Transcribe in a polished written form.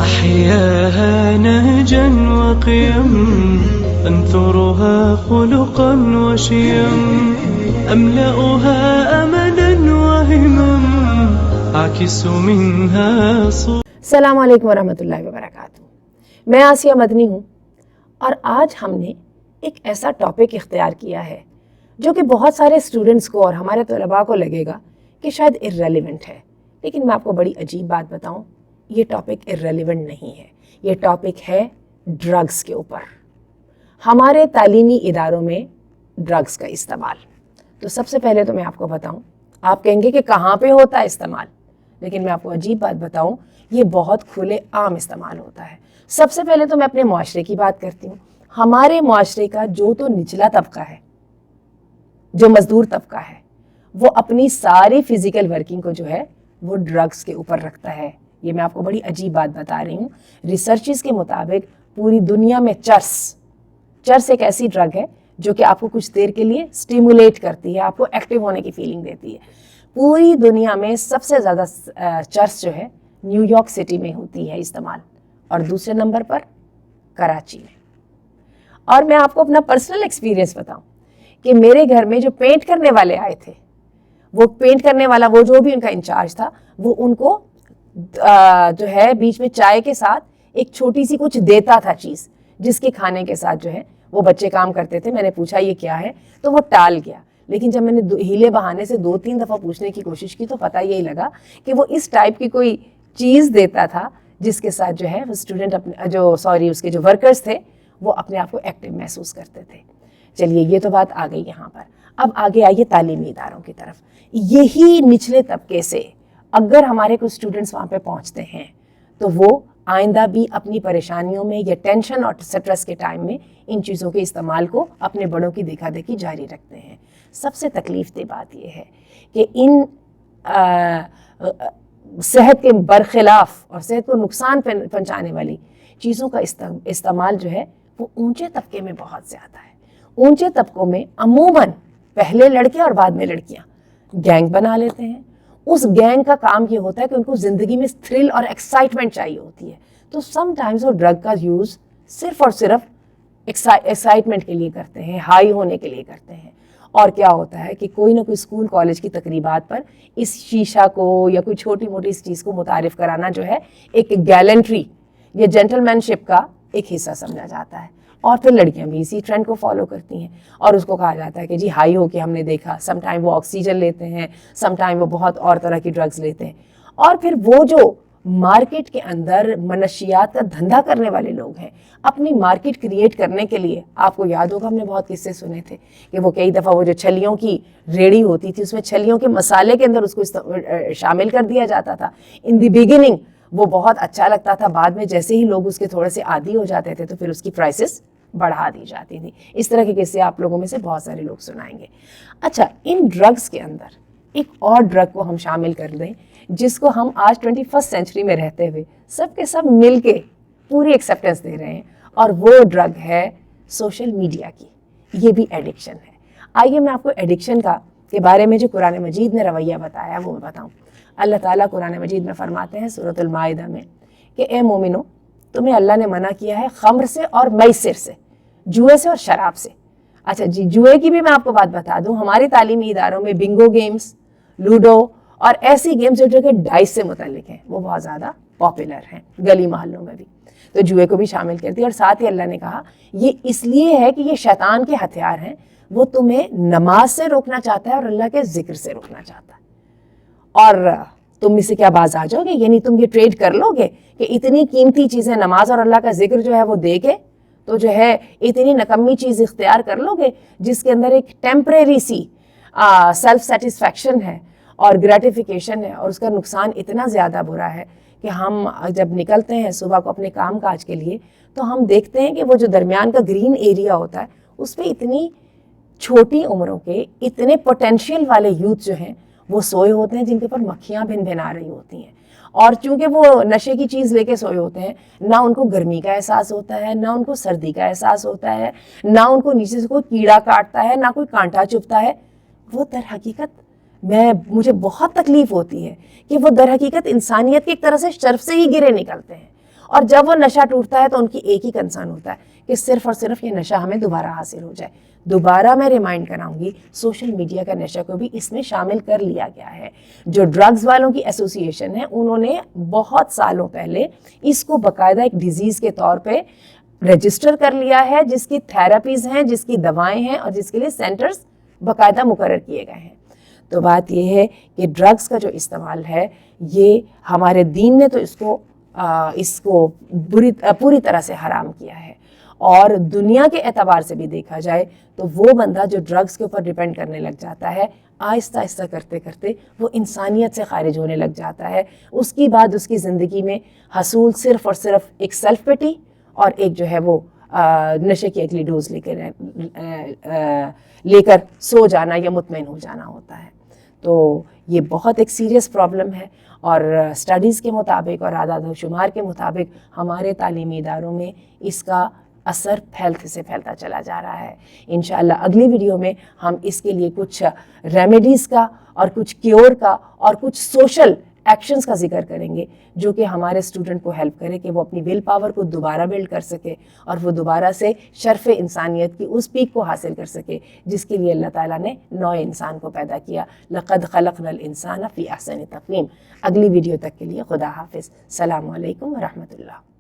أحياها نهجا وقيم أنثرها خلقا وشيم أملأها أملا وهمم أعكس منها صور. السلام علیکم ورحمۃ اللہ وبرکاتہ. میں آسیہ مدنی ہوں اور آج ہم نے ایک ایسا ٹاپک اختیار کیا ہے جو کہ بہت سارے اسٹوڈنٹس کو اور ہمارے طلباء کو لگے گا کہ شاید ارریلیونٹ ہے، لیکن میں آپ کو بڑی عجیب بات بتاؤں، یہ ٹاپک ارریلیونٹ نہیں ہے. یہ ٹاپک ہے ڈرگس کے اوپر، ہمارے تعلیمی اداروں میں ڈرگس کا استعمال. تو سب سے پہلے تو میں آپ کو بتاؤں، آپ کہیں گے کہ کہاں پہ ہوتا ہے استعمال، لیکن میں آپ کو عجیب بات بتاؤں، یہ بہت کھلے عام استعمال ہوتا ہے. سب سے پہلے تو میں اپنے معاشرے کی بات کرتی ہوں. ہمارے معاشرے کا جو تو نچلا طبقہ ہے، جو مزدور طبقہ ہے، وہ اپنی ساری فزیکل ورکنگ کو جو ہے وہ ڈرگس کے اوپر رکھتا ہے. یہ میں آپ کو بڑی عجیب بات بتا رہی ہوں. ریسرچز کے مطابق پوری دنیا میں چرس ایک ایسی ڈرگ ہے جو کہ آپ کو کچھ دیر کے لیے سٹیمولیٹ کرتی ہے، آپ کو ایکٹیو ہونے کی فیلنگ دیتی ہے. پوری دنیا میں سب سے زیادہ چرس جو ہے نیو یارک سٹی میں ہوتی ہے استعمال، اور دوسرے نمبر پر کراچی میں. اور میں آپ کو اپنا پرسنل ایکسپیرینس بتاؤں کہ میرے گھر میں جو پینٹ کرنے والے آئے تھے، وہ پینٹ کرنے والا وہ جو بھی ان کا انچارج تھا، وہ ان کو جو ہے بیچ میں چائے کے ساتھ ایک چھوٹی سی کچھ دیتا تھا چیز، جس کے کھانے کے ساتھ جو ہے وہ بچے کام کرتے تھے. میں نے پوچھا یہ کیا ہے، تو وہ ٹال گیا. لیکن جب میں نے ہیلے بہانے سے 2-3 دفعہ پوچھنے کی کوشش کی تو پتہ یہی لگا کہ وہ اس ٹائپ کی کوئی چیز دیتا تھا جس کے ساتھ جو ہے وہ اسٹوڈنٹ اس کے جو ورکرز تھے وہ اپنے آپ کو ایکٹیو محسوس کرتے تھے. چلیے یہ تو بات آ گئی یہاں پر. اب آگے آئیے تعلیمی اداروں کی طرف. یہی نچلے طبقے سے اگر ہمارے کچھ اسٹوڈنٹس وہاں پہ پہنچتے ہیں تو وہ آئندہ بھی اپنی پریشانیوں میں یا ٹینشن اور سٹریس کے ٹائم میں ان چیزوں کے استعمال کو اپنے بڑوں کی دیکھا دیکھی جاری رکھتے ہیں. سب سے تکلیف دہ بات یہ ہے کہ ان صحت کے برخلاف اور صحت کو نقصان پہنچانے والی چیزوں کا استعمال جو ہے وہ اونچے طبقے میں بہت زیادہ ہے. اونچے طبقوں میں عموماً پہلے لڑکے اور بعد میں لڑکیاں گینگ بنا لیتے ہیں. اس گینگ کا کام یہ ہوتا ہے کہ ان کو زندگی میں تھرل اور ایکسائٹمنٹ چاہیے ہوتی ہے. تو سم ٹائمز وہ ڈرگ کا یوز صرف اور صرف ایکسائٹمنٹ کے لیے کرتے ہیں، ہائی ہونے کے لیے کرتے ہیں. اور کیا ہوتا ہے کہ کوئی نہ کوئی اسکول کالج کی تقریبات پر اس شیشہ کو یا کوئی چھوٹی موٹی اس چیز کو متعارف کرانا جو ہے ایک گیلنٹری یا جینٹل مین شپ کا ایک حصہ سمجھا جاتا ہے. اور پھر لڑکیاں بھی اسی ٹرینڈ کو فالو کرتی ہیں اور اس کو کہا جاتا ہے کہ جی ہائی ہو کے ہم نے دیکھا. سم ٹائم وہ آکسیجن لیتے ہیں، سم ٹائم وہ بہت اور طرح کی ڈرگز لیتے ہیں. اور پھر وہ جو مارکیٹ کے اندر منشیات کا دھندا کرنے والے لوگ ہیں، اپنی مارکیٹ کریٹ کرنے کے لیے، آپ کو یاد ہوگا ہم نے بہت قصے سنے تھے کہ وہ کئی دفعہ وہ جو چھلیوں کی ریڑھی ہوتی تھی اس میں چھلیوں کے مسالے کے اندر اس کو شامل کر دیا جاتا تھا. ان دی بگننگ وہ بہت اچھا لگتا تھا، بعد میں جیسے ہی لوگ اس کے تھوڑے سے عادی ہو جاتے تھے تو پھر اس کی پرائسز بڑھا دی جاتی تھی. اس طرح کے قصے آپ لوگوں میں سے بہت سارے لوگ سنائیں گے. اچھا، ان ڈرگس کے اندر ایک اور ڈرگ کو ہم شامل کر دیں جس کو ہم آج 21 سینچری میں رہتے ہوئے سب کے سب مل کے پوری ایکسیپٹنس دے رہے ہیں، اور وہ ڈرگ ہے سوشل میڈیا کی. یہ بھی ایڈکشن ہے. آئیے میں آپ کو ایڈکشن کے بارے میں جو قرآن مجید نے رویہ بتایا وہ میں بتاؤں. اللہ تعالیٰ قرآن مجید میں فرماتے ہیں سورۃ المائدہ میں کہ اے مومنو، تمہیں اللہ نے منع کیا ہے خمر سے اور میسر سے، جوئے سے اور شراب سے. اچھا جی، جوئے کی بھی میں آپ کو بات بتا دوں، ہماری تعلیمی اداروں میں بنگو گیمز، لوڈو اور ایسی گیمز جو کہ ڈائس سے متعلق ہیں وہ بہت زیادہ پاپولر ہیں گلی محلوں میں بھی. تو جوئے کو بھی شامل کرتی ہے. اور ساتھ ہی اللہ نے کہا یہ اس لیے ہے کہ یہ شیطان کے ہتھیار ہیں، وہ تمہیں نماز سے روکنا چاہتا ہے اور اللہ کے ذکر سے روکنا چاہتا ہے. اور تم اس سے کیا باز آ جاؤ گے؟ یعنی تم یہ ٹریڈ کر لو گے کہ اتنی قیمتی چیزیں نماز اور اللہ کا ذکر جو ہے وہ دے کے تو جو ہے اتنی نکمی چیز اختیار کر لو گے جس کے اندر ایک ٹیمپریری سی سیلف سیٹسفیکشن ہے اور گریٹیفیکیشن ہے، اور اس کا نقصان اتنا زیادہ برا ہے کہ ہم جب نکلتے ہیں صبح کو اپنے کام کاج کے لیے تو ہم دیکھتے ہیں کہ وہ جو درمیان کا گرین ایریا ہوتا ہے اس پہ اتنی چھوٹی عمروں کے اتنے پوٹینشیل والے یوتھ جو ہیں وہ سوئے ہوتے ہیں جن کے اوپر مکھیاں بھن بھنا رہی ہوتی ہیں. اور چونکہ وہ نشے کی چیز لے کے سوئے ہوتے ہیں, نہ ان کو گرمی کا احساس ہوتا ہے, نہ ان کو سردی کا احساس ہوتا ہے, نہ ان کو نیچے سے کوئی کیڑا کاٹتا ہے, نہ کوئی کانٹا چبھتا ہے. وہ در حقیقت مجھے بہت تکلیف ہوتی ہے کہ وہ در حقیقت انسانیت کی ایک طرح سے شرف سے ہی گرے نکلتے ہیں. اور جب وہ نشہ ٹوٹتا ہے تو ان کی ایک ہی کنسرن ہوتا ہے کہ صرف اور صرف یہ نشہ ہمیں دوبارہ حاصل ہو جائے. دوبارہ میں ریمائنڈ کراؤں گی, سوشل میڈیا کا نشہ کو بھی اس میں شامل کر لیا گیا ہے. جو ڈرگز والوں کی ایسوسی ایشن ہے انہوں نے بہت سالوں پہلے اس کو باقاعدہ ایک ڈیزیز کے طور پہ رجسٹر کر لیا ہے, جس کی تھیراپیز ہیں, جس کی دوائیں ہیں, اور جس کے لیے سینٹرز باقاعدہ مقرر کیے گئے ہیں. تو بات یہ ہے کہ ڈرگز کا جو استعمال ہے یہ ہمارے دین نے تو اس کو پوری طرح سے حرام کیا ہے. اور دنیا کے اعتبار سے بھی دیکھا جائے تو وہ بندہ جو ڈرگز کے اوپر ڈیپینڈ کرنے لگ جاتا ہے, آہستہ آہستہ کرتے کرتے وہ انسانیت سے خارج ہونے لگ جاتا ہے. اس کی بعد اس کی زندگی میں حصول صرف اور صرف ایک سیلف پٹی اور ایک جو ہے وہ نشے کی اگلی ڈوز لے کر سو جانا یا مطمئن ہو جانا ہوتا ہے. تو یہ بہت ایک سیریس پرابلم ہے, اور اسٹڈیز کے مطابق اور اعداد و شمار کے مطابق ہمارے تعلیمی اداروں میں اس کا اثر پھیلتا چلا جا رہا ہے. انشاءاللہ اگلی ویڈیو میں ہم اس کے لیے کچھ ریمیڈیز کا اور کچھ کیور کا اور کچھ سوشل ایکشنز کا ذکر کریں گے جو کہ ہمارے اسٹوڈنٹ کو ہیلپ کرے کہ وہ اپنی ول پاور کو دوبارہ بلڈ کر سکے اور وہ دوبارہ سے شرف انسانیت کی اس پیک کو حاصل کر سکے جس کے لیے اللہ تعالیٰ نے نوع انسان کو پیدا کیا. لقد خلقنا الانسان فی احسن تقویم. اگلی ویڈیو تک کے لیے خدا حافظ. السلام علیکم ورحمۃ اللہ.